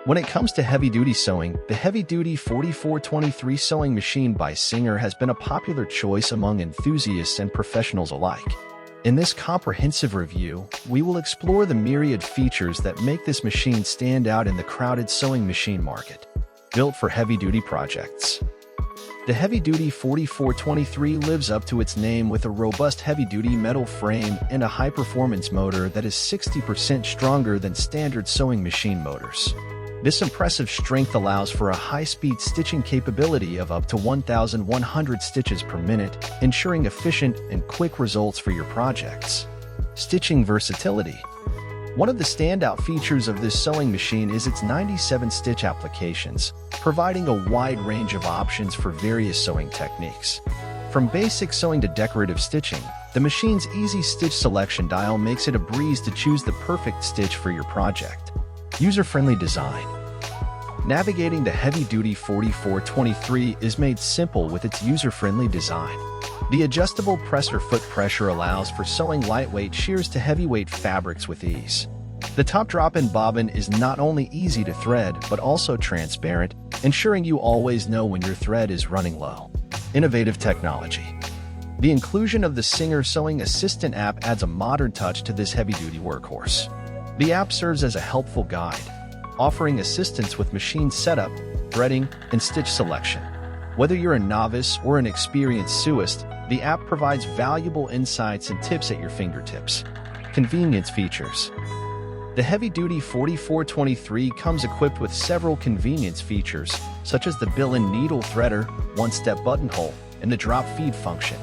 When it comes to heavy-duty sewing, the heavy-duty 4423 sewing machine by Singer has been a popular choice among enthusiasts and professionals alike. In this comprehensive review, we will explore the myriad features that make this machine stand out in the crowded sewing machine market. Built for heavy-duty projects. The heavy-duty 4423 lives up to its name with a robust heavy-duty metal frame and a high-performance motor that is 60% stronger than standard sewing machine motors. This impressive strength allows for a high-speed stitching capability of up to 1,100 stitches per minute, ensuring efficient and quick results for your projects. Stitching versatility. One of the standout features of this sewing machine is its 97 stitch applications, providing a wide range of options for various sewing techniques. From basic sewing to decorative stitching, the machine's easy stitch selection dial makes it a breeze to choose the perfect stitch for your project. User-friendly design. Navigating the heavy-duty 4423 is made simple with its user-friendly design. The adjustable presser foot pressure allows for sewing lightweight shears to heavyweight fabrics with ease. The top drop-in bobbin is not only easy to thread but also transparent, ensuring you always know when your thread is running low. Innovative technology. The inclusion of the Singer Sewing Assistant app adds a modern touch to this heavy-duty workhorse. The app serves as a helpful guide, offering assistance with machine setup, threading, and stitch selection. Whether you're a novice or an experienced sewist, the app provides valuable insights and tips at your fingertips. Convenience features. The heavy-duty 4423 comes equipped with several convenience features, such as the Bill & Needle threader, one-step buttonhole, and the drop feed function.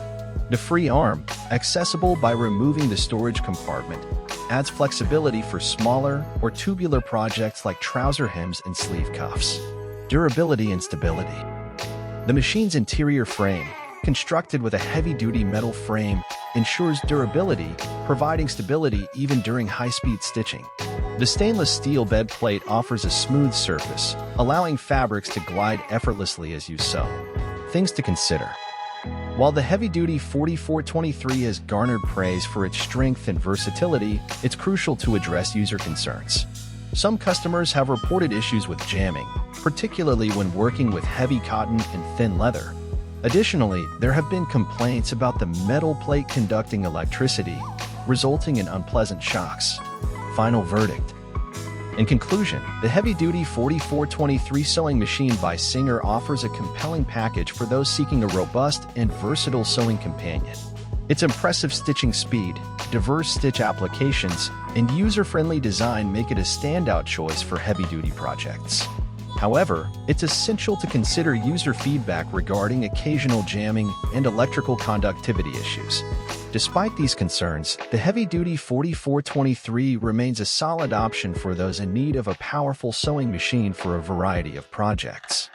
The free arm, accessible by removing the storage compartment, adds flexibility for smaller or tubular projects like trouser hems and sleeve cuffs. Durability and stability. The machine's interior frame, constructed with a heavy-duty metal frame, ensures durability, providing stability even during high-speed stitching. The stainless steel bed plate offers a smooth surface, allowing fabrics to glide effortlessly as you sew. Things to consider. While the heavy-duty 4423 has garnered praise for its strength and versatility, it's crucial to address user concerns. Some customers have reported issues with jamming, particularly when working with heavy cotton and thin leather. Additionally, there have been complaints about the metal plate conducting electricity, resulting in unpleasant shocks. Final verdict. In conclusion, the heavy-duty 4423 sewing machine by Singer offers a compelling package for those seeking a robust and versatile sewing companion. Its impressive stitching speed, diverse stitch applications, and user-friendly design make it a standout choice for heavy-duty projects. However, it's essential to consider user feedback regarding occasional jamming and electrical conductivity issues. Despite these concerns, the heavy-duty 4423 remains a solid option for those in need of a powerful sewing machine for a variety of projects.